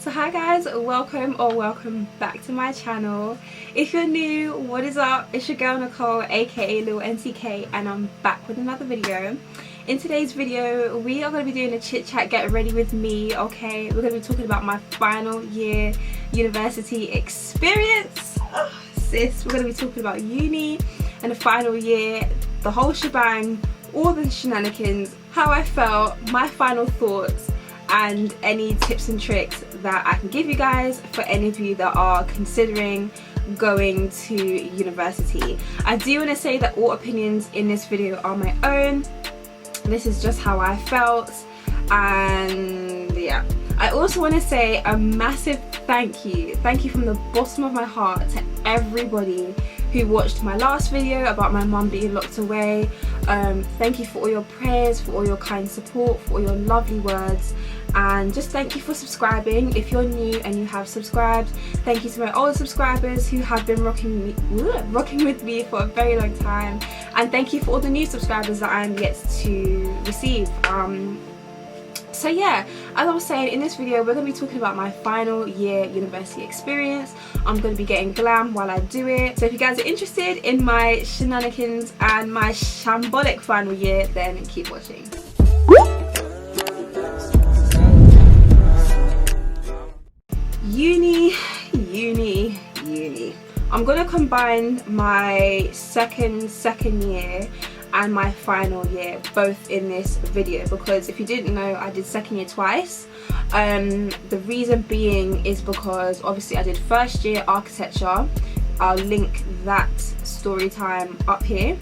So hi guys, welcome back to my channel. If you're new, what is up? It's your girl Nicole, aka Lil NCK, and I'm back with another video. In today's video, we are going to be doing a chit chat, get ready with me, okay? We're going to be talking about my final year university experience. Oh, sis, we're going to be talking about uni and the final year, the whole shebang, all the shenanigans, how I felt, my final thoughts, and any tips and tricks that I can give you guys for any of you that are considering going to university. I do want to say that all opinions in this video are my own. This is just how I felt, and yeah. I also want to say a massive thank you from the bottom of my heart to everybody who watched my last video about my mum being locked away. Thank you for all your prayers, for all your kind support, for all your lovely words, and just thank you for subscribing. If you're new and you have subscribed, thank you to my old subscribers who have been rocking with me for a very long time, and thank you for all the new subscribers that I am yet to receive. So yeah, as I was saying, in this video we're going to be talking about my final year university experience. I'm going to be getting glam while I do it. So if you guys are interested in my shenanigans and my shambolic final year, then keep watching. Uni. I'm going to combine my second year and my final year both in this video, because if you didn't know, I did second year twice. The reason being is because obviously I did first year architecture. I'll link that story time up here,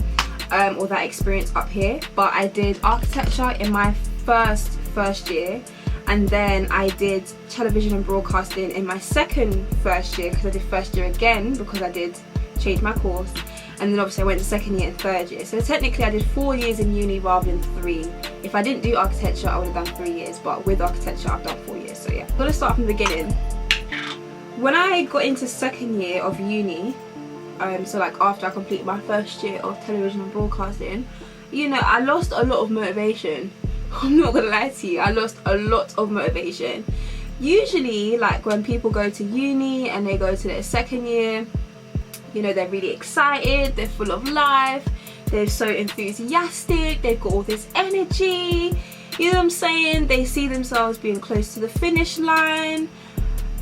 or that experience up here, but I did architecture in my first year, and then I did television and broadcasting in my first year, because I did first year again because I did change my course. And then obviously I went to second year and third year. So technically I did 4 years in uni rather than 3. If I didn't do architecture, I would have done 3 years, but with architecture I've done 4 years. So yeah, I'm gonna start from the beginning. When I got into second year of uni, so like after I completed my first year of television and broadcasting, you know, I lost a lot of motivation. I'm not gonna lie to you, I lost a lot of motivation. Usually, like when people go to uni and they go to their second year, you know, they're really excited, they're full of life, they're so enthusiastic, they've got all this energy, you know what I'm saying? They see themselves being close to the finish line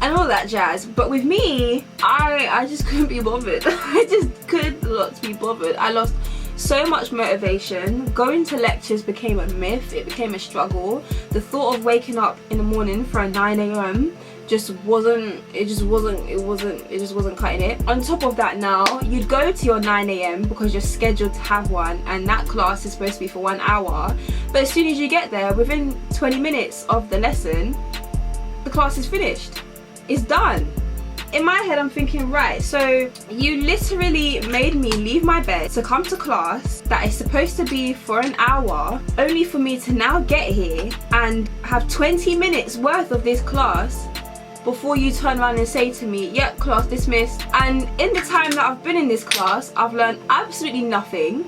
and all that jazz. But with me, I just couldn't be bothered. I just could not be bothered. I lost so much motivation. Going to lectures became a myth, it became a struggle. The thought of waking up in the morning for a 9 AM just wasn't cutting it. On top of that, now you'd go to your 9 AM because you're scheduled to have one, and that class is supposed to be for 1 hour, but as soon as you get there, within 20 minutes of the lesson, the class is finished, it's done. In my head I'm thinking, right, so you literally made me leave my bed to come to class that is supposed to be for an hour, only for me to now get here and have 20 minutes worth of this class before you turn around and say to me, yep, class dismissed. And in the time that I've been in this class, I've learned absolutely nothing.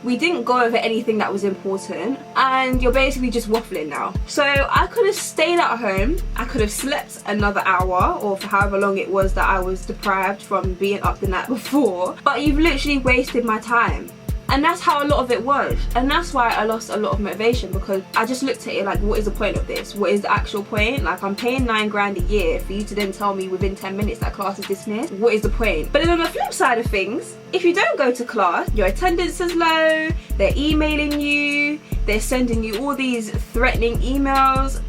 We didn't go over anything that was important, and you're basically just waffling now. So I could have stayed at home, I could have slept another hour, or for however long it was that I was deprived from being up the night before, but you've literally wasted my time. And that's how a lot of it was, and that's why I lost a lot of motivation, because I just looked at it like, what is the point of this? What is the actual point? Like, I'm paying 9 grand a year for you to then tell me within 10 minutes that class is dismissed. What is the point? But then on the flip side of things, if you don't go to class, your attendance is low, they're emailing you, they're sending you all these threatening emails,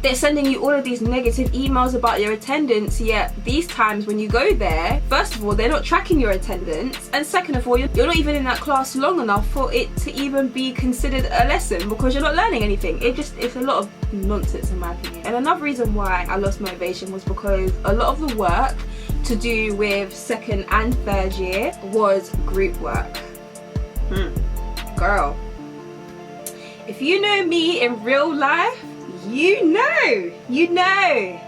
they're sending you all of these negative emails about your attendance, yet these times when you go there, first of all, they're not tracking your attendance, and second of all, you're not even in that class long enough for it to even be considered a lesson, because you're not learning anything. It's a lot of nonsense in my opinion. And another reason why I lost motivation was because a lot of the work to do with second and third year was group work. Girl, if you know me in real life, you know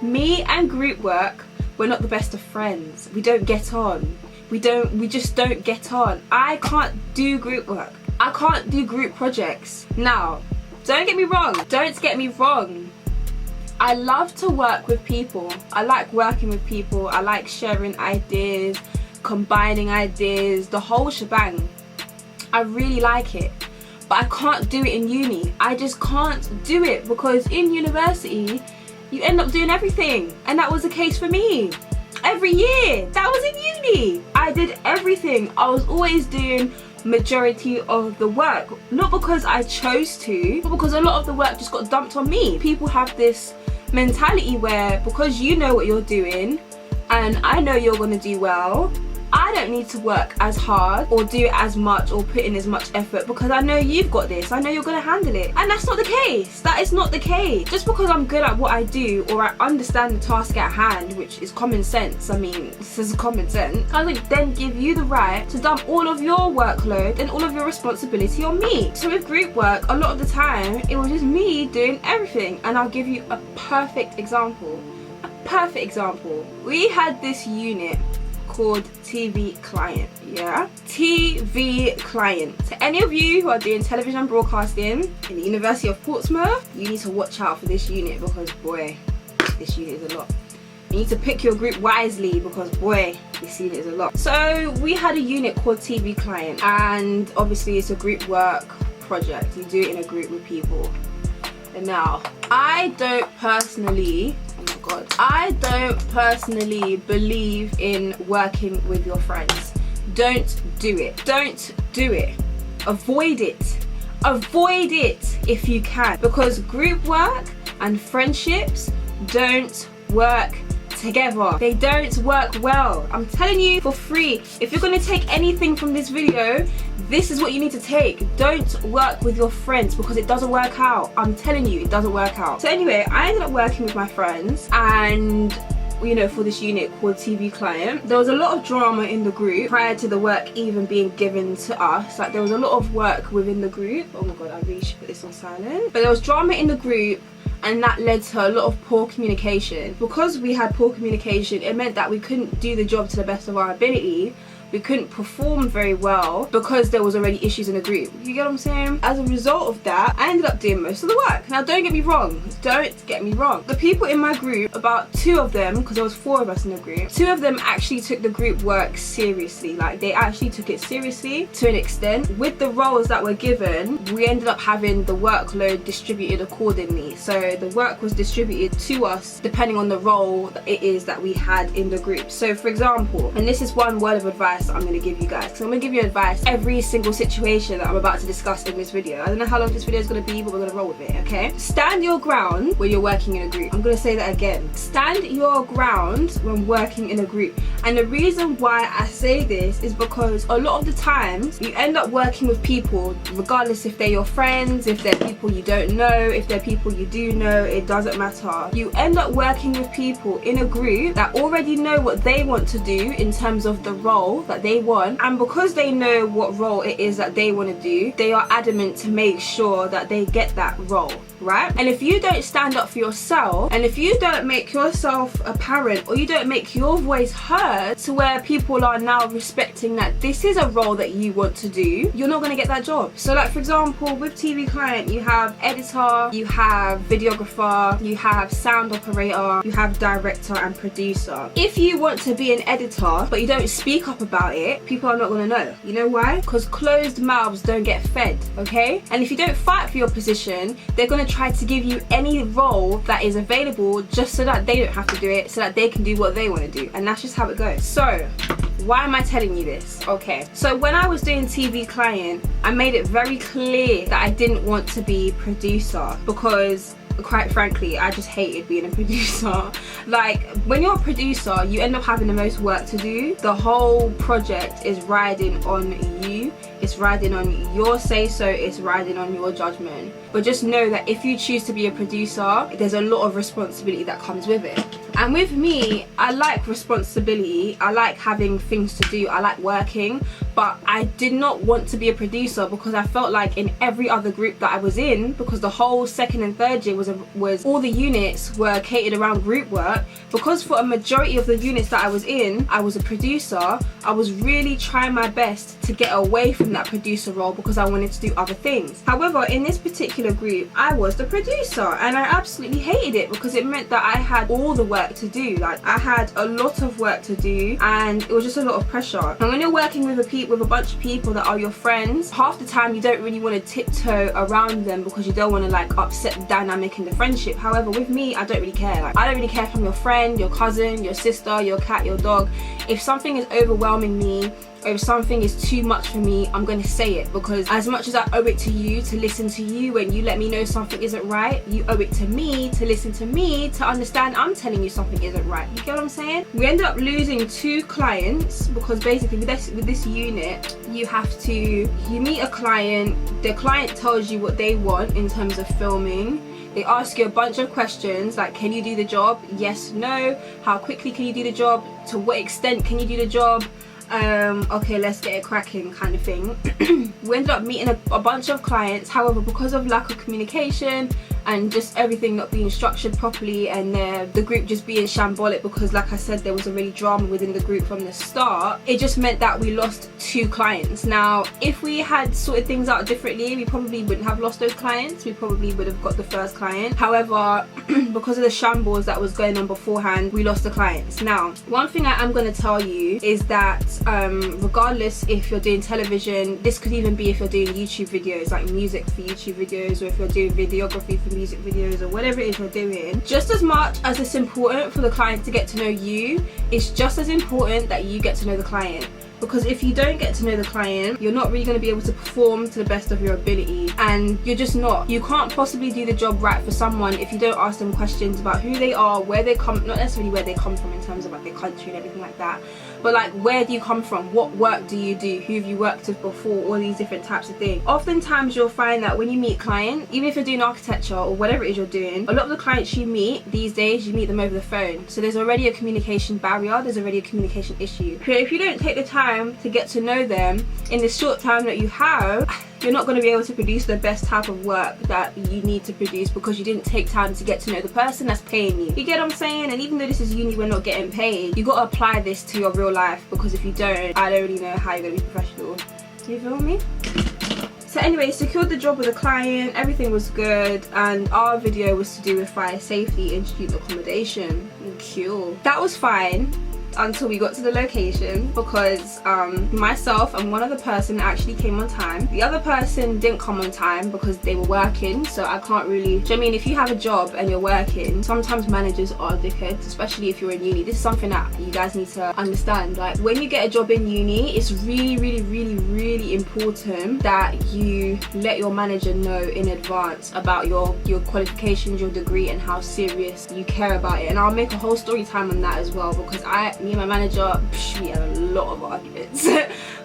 me and group work, we're not the best of friends. We don't get on. We just don't get on. I can't do group work. I can't do group projects. Now, don't get me wrong. I love to work with people. I like working with people. I like sharing ideas, combining ideas, the whole shebang. I really like it. But I can't do it in uni. I just can't do it because in university you end up doing everything, and that was the case for me. Every year that was in uni, I did everything. I was always doing majority of the work, not because I chose to, but because a lot of the work just got dumped on me. People have this mentality where because you know what you're doing and I know you're gonna do well, I don't need to work as hard or do as much or put in as much effort because I know you've got this, I know you're gonna handle it. And that's not the case. That is not the case. Just because I'm good at what I do or I understand the task at hand, which is common sense, I mean, this is common sense, I would then give you the right to dump all of your workload and all of your responsibility on me. So with group work, a lot of the time, it was just me doing everything. And I'll give you a perfect example. A perfect example. We had this unit called TV client, yeah? TV client. To any of you who are doing television broadcasting in the University of Portsmouth, you need to watch out for this unit because boy, this unit is a lot. You need to pick your group wisely because boy, this unit is a lot. So we had a unit called TV client, and obviously it's a group work project. You do it in a group with people. And now, I don't personally believe in working with your friends. Don't do it. Don't do it. Avoid it. Avoid it if you can, because group work and friendships don't work together. They don't work well. I'm telling you for free. If you're going to take anything from this video, this is what you need to take. Don't work with your friends because it doesn't work out. I'm telling you, it doesn't work out. So anyway, I ended up working with my friends, and you know, for this unit called TV client, there was a lot of drama in the group prior to the work even being given to us. Like, there was a lot of work within the group. Oh my god, I really should put this on silent. But there was drama in the group, and that led to a lot of poor communication. Because we had poor communication, it meant that we couldn't do the job to the best of our ability. We couldn't perform very well because there was already issues in the group. You get what I'm saying? As a result of that, I ended up doing most of the work. Now, don't get me wrong. Don't get me wrong. The people in my group, about 2 of them, because there was 4 of us in the group, 2 of them actually took the group work seriously. Like, they actually took it seriously to an extent. With the roles that were given, we ended up having the workload distributed accordingly. So the work was distributed to us depending on the role that it is that we had in the group. So for example, and this is one word of advice I'm going to give you guys, because I'm going to give you advice every single situation that I'm about to discuss in this video. I don't know how long this video is going to be, but we're going to roll with it, okay? Stand your ground when you're working in a group. I'm going to say that again. Stand your ground when working in a group. And the reason why I say this is because a lot of the times you end up working with people, regardless if they're your friends, if they're people you don't know, if they're people you do know, it doesn't matter. You end up working with people in a group that already know what they want to do in terms of the role that they want, and because they know what role it is that they want to do, they are adamant to make sure that they get that role, right? And if you don't stand up for yourself, and if you don't make yourself apparent, or you don't make your voice heard to where people are now respecting that this is a role that you want to do, you're not going to get that job. So like, for example, with TV client, you have editor, you have videographer, you have sound operator, you have director and producer. If you want to be an editor but you don't speak up about it, people are not going to know. You know why? Because closed mouths don't get fed, okay? And if you don't fight for your position, they're going to try to give you any role that is available just so that they don't have to do it, so that they can do what they want to do. And that's just how it goes. So why am I telling you this? Okay, so when I was doing TV client, I made it very clear that I didn't want to be producer, because quite frankly, I just hated being a producer. Like, when you're a producer, you end up having the most work to do. The whole project is riding on you. It's riding on your say-so, it's riding on your judgment. But just know that if you choose to be a producer, there's a lot of responsibility that comes with it. And with me, I like responsibility, I like having things to do, I like working, but I did not want to be a producer because I felt like in every other group that I was in, because the whole second and third year was all the units were catered around group work, because for a majority of the units that I was in, I was a producer. I was really trying my best to get away from that producer role because I wanted to do other things. However, in this particular group, I was the producer and I absolutely hated it because it meant that I had all the work to do. Like, I had a lot of work to do and it was just a lot of pressure. And when you're working with a bunch of people that are your friends, half the time you don't really want to tiptoe around them because you don't want to like upset the dynamic in the friendship. However, with me, I don't really care. Like, I don't really care if I'm your friend, your cousin, your sister, your cat, your dog. If something is overwhelming me, or if something is too much for me, I'm going to say it, because as much as I owe it to you to listen to you when you let me know something isn't right, you owe it to me to listen to me to understand I'm telling you something isn't right. You get what I'm saying? We ended up losing 2 clients because basically with this unit, you meet a client, the client tells you what they want in terms of filming. They ask you a bunch of questions like, can you do the job? Yes, no. How quickly can you do the job? To what extent can you do the job? Okay, let's get it cracking kind of thing. We ended up meeting a bunch of clients. However, because of lack of communication and just everything not being structured properly, and the group just being shambolic because, like I said, there was already drama within the group from the start, it just meant that we lost 2 clients. Now, if we had sorted things out differently, we probably wouldn't have lost those clients. We probably would have got the first client. However, because of the shambles that was going on beforehand, we lost the clients. Now, one thing I am going to tell you is that regardless if you're doing television, this could even be if you're doing YouTube videos, like music for YouTube videos, or if you're doing videography for music videos, or whatever it is you're doing, just as much as it's important for the client to get to know you, it's just as important that you get to know the client. Because if you don't get to know the client, you're not really going to be able to perform to the best of your ability, and you're just not. You can't possibly do the job right for someone if you don't ask them questions about who they are, where they come, not necessarily where they come from in terms of like their country and everything like that, but like, where do you come from, what work do you do, who have you worked with before, all these different types of things. Oftentimes you'll find that when you meet clients, even if you're doing architecture or whatever it is you're doing, a lot of the clients you meet these days, you meet them over the phone. So there's already a communication barrier, there's already a communication issue. So if you don't take the time to get to know them in the short time that you have, you're not going to be able to produce the best type of work that you need to produce because you didn't take time to get to know the person that's paying you. You get what I'm saying? And even though this is uni, we're not getting paid, you got to apply this to your real life, because if you don't, I don't really know how you're going to be professional. You feel me? So anyway, secured the job with a client, everything was good, and our video was to do with fire safety in student accommodation. Cool. That was fine until we got to the location, because myself and one other person actually came on time. The other person didn't come on time because they were working, so I can't really, do you know what I mean? If you have a job and you're working, sometimes managers are dickheads, especially if you're in uni. This is something that you guys need to understand. Like, when you get a job in uni, it's really important that you let your manager know in advance about your qualifications, your degree, and how serious you care about it. And I'll make a whole story time on that as well, because me and my manager, we had a lot of arguments.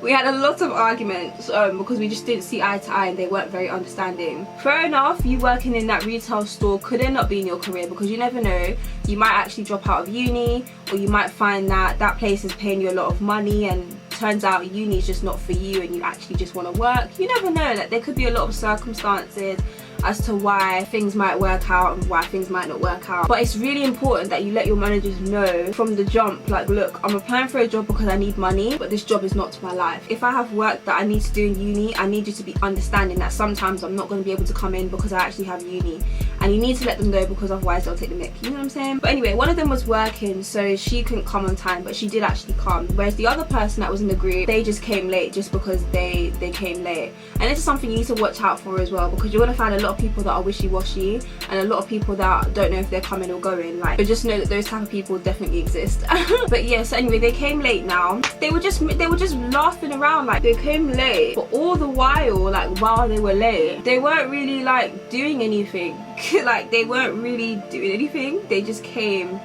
We had a lot of arguments because we just didn't see eye to eye and they weren't very understanding. Fair enough, you working in that retail store could end up being your career, because you never know, you might actually drop out of uni, or you might find that that place is paying you a lot of money and turns out uni is just not for you and you actually just want to work. You never know, that there could be a lot of circumstances as to why things might work out and why things might not work out. But it's really important that you let your managers know from the jump, like, look, I'm applying for a job because I need money, but this job is not to my life. If I have work that I need to do in uni, I need you to be understanding that sometimes I'm not going to be able to come in because I actually have uni. And you need to let them know, because otherwise they'll take the mick, you know what I'm saying? But anyway, one of them was working, so she couldn't come on time, but she did actually come. Whereas the other person that was in the group, they just came late just because they came late. And this is something you need to watch out for as well, because you're going to find a lot of people that are wishy-washy and a lot of people that don't know if they're coming or going. Like, but just know that those type of people definitely exist. But yeah, so anyway, they came late now. They were just laughing around, like, they came late, but all the while, like, while they were late, they weren't really like doing anything. Like, they weren't really doing anything, they just came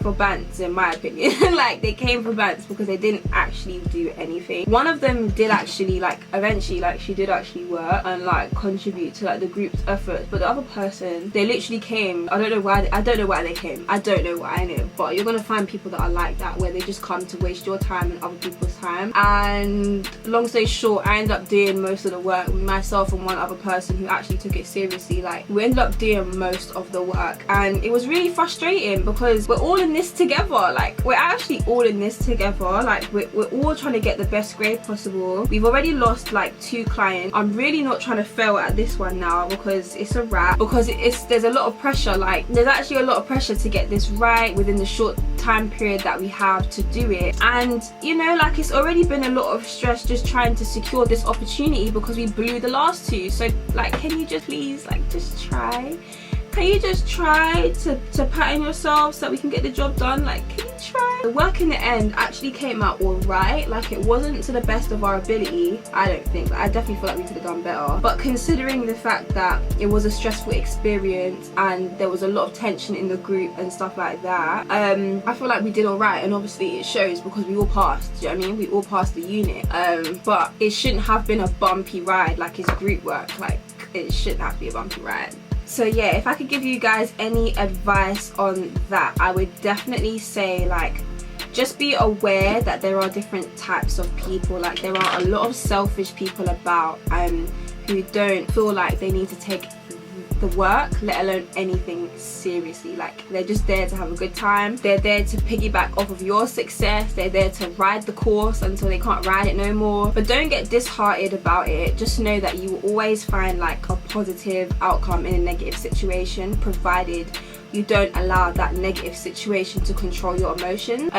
for bants, in my opinion. Like, they came for bants because they didn't actually do anything. One of them did actually, like, eventually, like, she did actually work and like contribute to like the group's efforts, but the other person, they literally came. I don't know why they came. I don't know why, I know, but you're gonna find people that are like that, where they just come to waste your time and other people's time. And long story short, I ended up doing most of the work with myself and one other person who actually took it seriously. Like, we ended up doing most of the work, and it was really frustrating because we're all in this together. Like, we're actually all in this together. Like, we're all trying to get the best grade possible. We've already lost like 2 clients. I'm really not trying to fail at this one now because it's a wrap, because there's a lot of pressure. Like, there's actually a lot of pressure to get this right within the short time period that we have to do it. And you know, like, it's already been a lot of stress just trying to secure this opportunity because we blew the last 2. So like, can you just please, like, just try? Can you just try to pattern yourself so that we can get the job done? Like, can you try? The work in the end actually came out all right. Like, it wasn't to the best of our ability, I don't think. Like, I definitely feel like we could have done better. But considering the fact that it was a stressful experience and there was a lot of tension in the group and stuff like that, I feel like we did all right. And obviously it shows because we all passed. Do you know what I mean? We all passed the unit. But it shouldn't have been a bumpy ride like it's group work. Like, it shouldn't have to be a bumpy ride. So yeah, if I could give you guys any advice on that, I would definitely say, like, just be aware that there are different types of people. Like, there are a lot of selfish people about who don't feel like they need to take the work, let alone anything, seriously. Like, they're just there to have a good time. They're there to piggyback off of your success. They're there to ride the course until they can't ride it no more. But don't get disheartened about it. Just know that you will always find like a positive outcome in a negative situation, provided you don't allow that negative situation to control your emotions.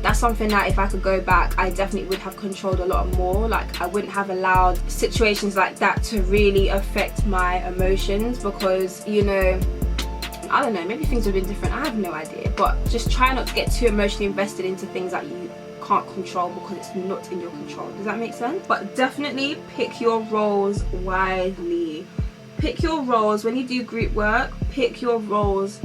That's something that if I could go back, I definitely would have controlled a lot more. Like, I wouldn't have allowed situations like that to really affect my emotions, because, you know, I don't know, maybe things would have been different, I have no idea. But just try not to get too emotionally invested into things that you can't control because it's not in your control. Does that make sense? But definitely pick your roles wisely. Pick your roles when you do group work. Pick your roles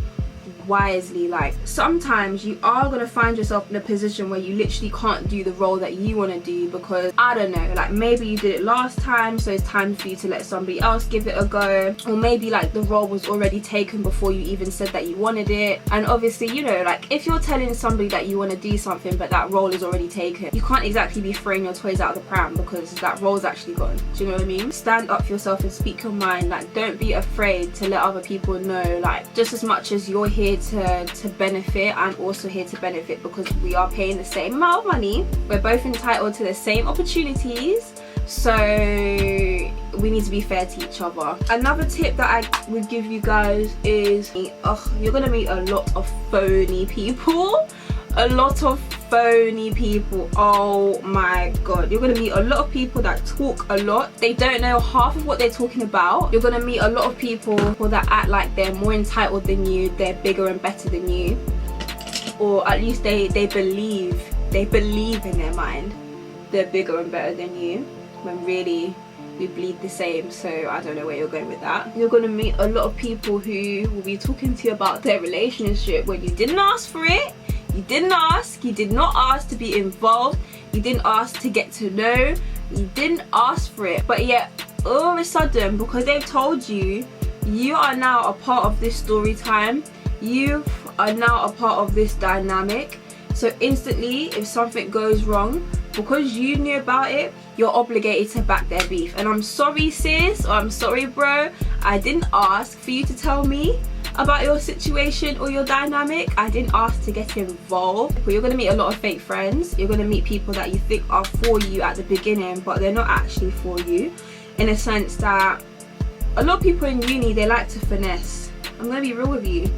wisely. Like, sometimes you are going to find yourself in a position where you literally can't do the role that you want to do because, I don't know, like, maybe you did it last time, so it's time for you to let somebody else give it a go. Or maybe like the role was already taken before you even said that you wanted it. And obviously, you know, like, if you're telling somebody that you want to do something but that role is already taken, you can't exactly be throwing your toys out of the pram because that role's actually gone. Do you know what I mean? Stand up for yourself and speak your mind. Like, don't be afraid to let other people know. Like, just as much as you're here to benefit, I'm also here to benefit, because we are paying the same amount of money. We're both entitled to the same opportunities, so we need to be fair to each other. Another tip that I would give you guys is, you're gonna meet a lot of phony people. A lot of phony people. Oh my god, you're gonna meet a lot of people that talk a lot. They don't know half of what they're talking about. You're gonna meet a lot of people that act like they're more entitled than you, they're bigger and better than you, or at least they believe in their mind they're bigger and better than you, when really we bleed the same. So I don't know where you're going with that. You're gonna meet a lot of people who will be talking to you about their relationship when you didn't ask for it. You didn't ask, you did not ask to be involved, you didn't ask to get to know, you didn't ask for it. But yet, all of a sudden, because they've told you, you are now a part of this story time, you are now a part of this dynamic. So instantly, if something goes wrong, because you knew about it, you're obligated to back their beef. And I'm sorry sis, or I'm sorry bro, I didn't ask for you to tell me about your situation or your dynamic. I didn't ask to get involved. But you're going to meet a lot of fake friends. You're going to meet people that you think are for you at the beginning, but they're not actually for you, in a sense that a lot of people in uni, they like to finesse. I'm going to be real with you.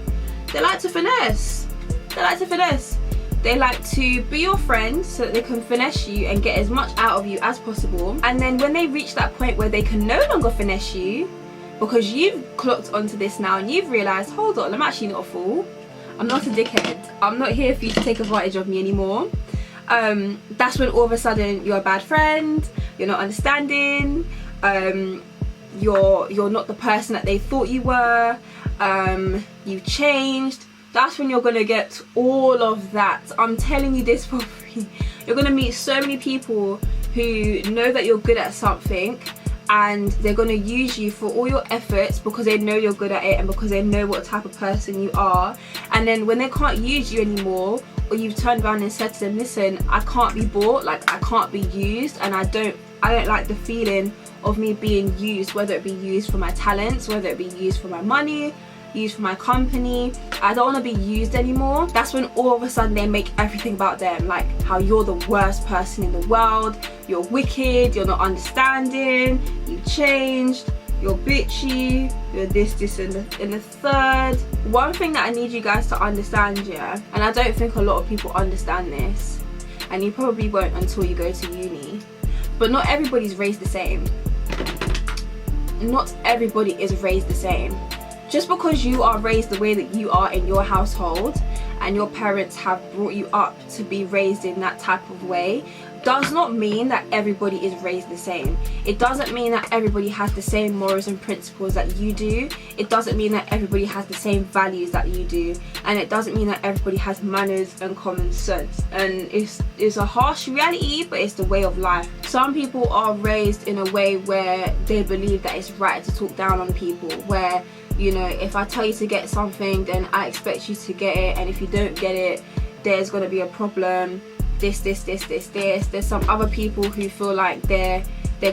They like to finesse. They like to finesse. They like to be your friend so that they can finesse you and get as much out of you as possible. And then when they reach that point where they can no longer finesse you, because you've clocked onto this now and you've realised, hold on, I'm actually not a fool. I'm not a dickhead. I'm not here for you to take advantage of me anymore. That's when all of a sudden you're a bad friend, you're not understanding, you're not the person that they thought you were, you've changed, that's when you're gonna get all of that. I'm telling you this for free. You're gonna meet so many people who know that you're good at something, and they're gonna use you for all your efforts because they know you're good at it and because they know what type of person you are. And then when they can't use you anymore, or you've turned around and said to them, listen, I can't be bought, like I can't be used, and I don't like the feeling of me being used, whether it be used for my talents, whether it be used for my money, used for my company. I don't want to be used anymore. That's when all of a sudden they make everything about them, like how you're the worst person in the world, you're wicked, you're not understanding, you've changed, you're bitchy, you're this and the third. One thing that I need you guys to understand, yeah, and I don't think a lot of people understand this, and you probably won't until you go to uni, but not everybody's raised the same. Not everybody is raised the same. Just because you are raised the way that you are in your household and your parents have brought you up to be raised in that type of way does not mean that everybody is raised the same. It doesn't mean that everybody has the same morals and principles that you do. It doesn't mean that everybody has the same values that you do. And it doesn't mean that everybody has manners and common sense. And it's a harsh reality, but it's the way of life. Some people are raised in a way where they believe that it's right to talk down on people, where, you know, if I tell you to get something, then I expect you to get it, and if you don't get it, there's going to be a problem. This. There's some other people who feel like they're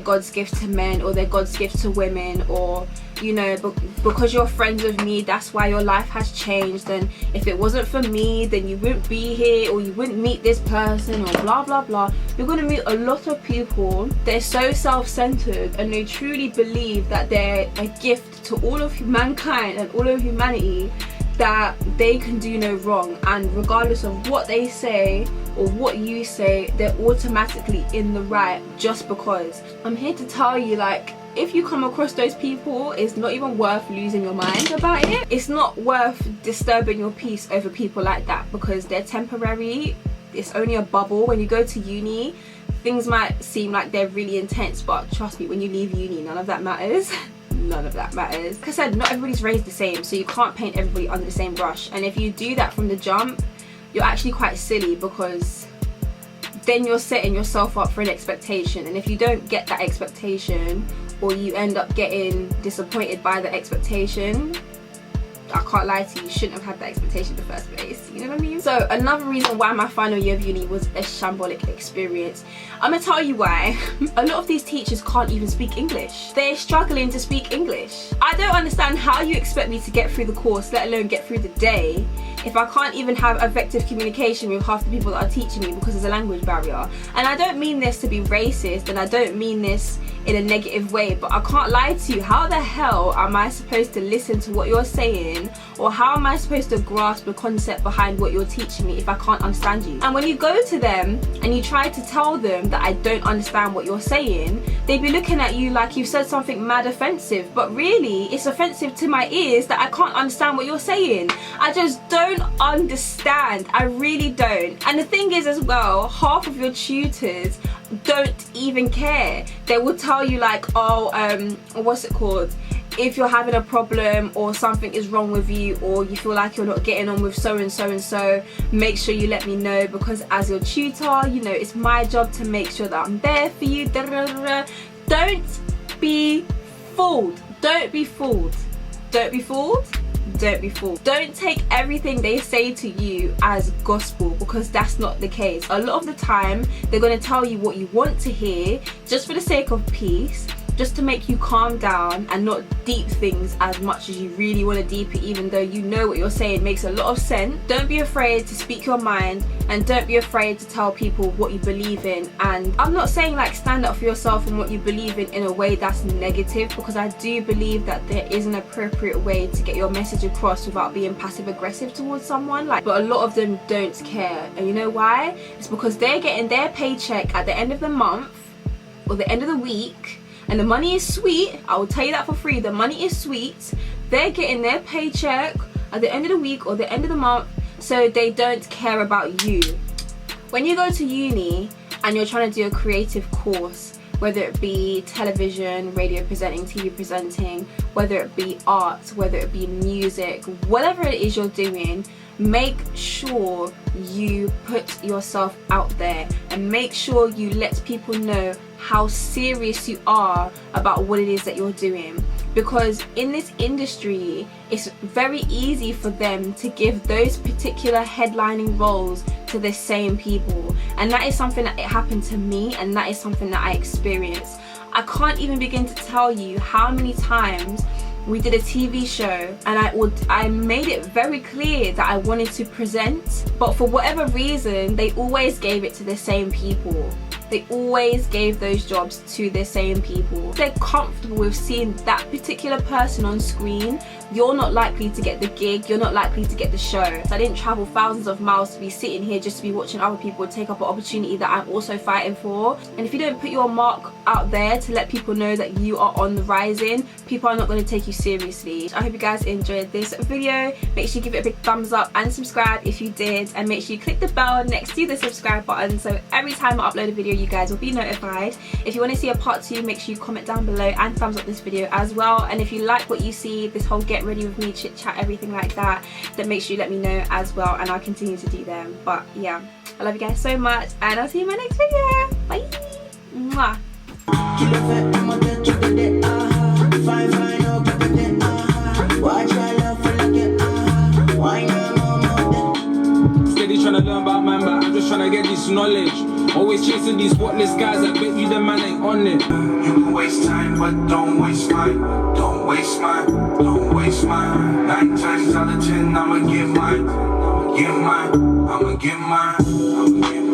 God's gift to men, or they're God's gift to women, or, you know, because you're friends with me, that's why your life has changed, and if it wasn't for me, then you wouldn't be here, or you wouldn't meet this person, or blah blah blah. You're going to meet a lot of people, they're so self-centered, and they truly believe that they're a gift to all of mankind and all of humanity, that they can do no wrong, and regardless of what they say or what you say, they're automatically in the right just because. I'm here to tell you, like, if you come across those people, it's not even worth losing your mind about it. It's not worth disturbing your peace over people like that, because they're temporary. It's only a bubble. When you go to uni, things might seem like they're really intense, but trust me, when you leave uni, none of that matters. None of that matters. Like I said, not everybody's raised the same, so you can't paint everybody under the same brush. And if you do that from the jump, you're actually quite silly, because then you're setting yourself up for an expectation, and if you don't get that expectation, or you end up getting disappointed by the expectation, I can't lie to you, you shouldn't have had that expectation in the first place, you know what I mean? So another reason why my final year of uni was a shambolic experience, I'm gonna tell you why. A lot of these teachers can't even speak English. They're struggling to speak English. I don't understand how you expect me to get through the course, let alone get through the day, if I can't even have effective communication with half the people that are teaching me because there's a language barrier. And I don't mean this to be racist, and I don't mean this in a negative way, but I can't lie to you, how the hell am I supposed to listen to what you're saying, or how am I supposed to grasp the concept behind what you're teaching me if I can't understand you? And when you go to them and you try to tell them that I don't understand what you're saying, they'd be looking at you like you've said something mad offensive, but really it's offensive to my ears that I can't understand what you're saying. I just don't understand, I really don't. And the thing is as well, half of your tutors don't even care. They will tell you like, oh, what's it called, if you're having a problem or something is wrong with you, or you feel like you're not getting on with so and so and so, make sure you let me know, because as your tutor, you know, it's my job to make sure that I'm there for you. Don't be fooled. Don't be fooled. Don't be fooled. Don't be fooled. Don't take everything they say to you as gospel, because that's not the case. A lot of the time they're going to tell you what you want to hear just for the sake of peace, just to make you calm down and not deep things as much as you really want to deep it, even though you know what you're saying makes a lot of sense. Don't be afraid to speak your mind, and don't be afraid to tell people what you believe in. And I'm not saying like stand up for yourself and what you believe in a way that's negative, because I do believe that there is an appropriate way to get your message across without being passive aggressive towards someone, like, but a lot of them don't care. And you know why? It's because they're getting their paycheck at the end of the month or the end of the week, and the money is sweet. I will tell you that for free. The money is sweet. They're getting their paycheck at the end of the week or the end of the month, so they don't care about you. When you go to uni and you're trying to do a creative course, whether it be television, radio presenting, TV presenting, whether it be art, whether it be music, whatever it is you're doing, make sure you put yourself out there and make sure you let people know how serious you are about what it is that you're doing. Because in this industry, it's very easy for them to give those particular headlining roles to the same people, and that is something that it happened to me, and that is something that I experienced. I can't even begin to tell you how many times we did a TV show and I made it very clear that I wanted to present, but for whatever reason they always gave it to the same people. They always gave those jobs to the same people. If they're comfortable with seeing that particular person on screen, you're not likely to get the gig, you're not likely to get the show. So I didn't travel thousands of miles to be sitting here just to be watching other people take up an opportunity that I'm also fighting for. And if you don't put your mark out there to let people know that you are on the rising, people are not going to take you seriously. I hope you guys enjoyed this video. Make sure you give it a big thumbs up and subscribe if you did, and make sure you click the bell next to the subscribe button so every time I upload a video you guys will be notified. If you want to see a part 2, make sure you comment down below and thumbs up this video as well. And if you like what you see, this whole get ready with me, chit chat, everything like that, then make sure you let me know as well, and I'll continue to do them. But yeah, I love you guys so much, and I'll see you in my next video. Bye. Mwah. Steady trying to learn about man, but I'm just trying to get this knowledge. Always chasing these spotless guys, I bet you the man ain't on it. You can waste time, but don't waste mine. Don't waste mine, don't waste mine. 9 times out of 10, I'ma give mine. I'ma give mine, I'ma give mine, I'ma give mine.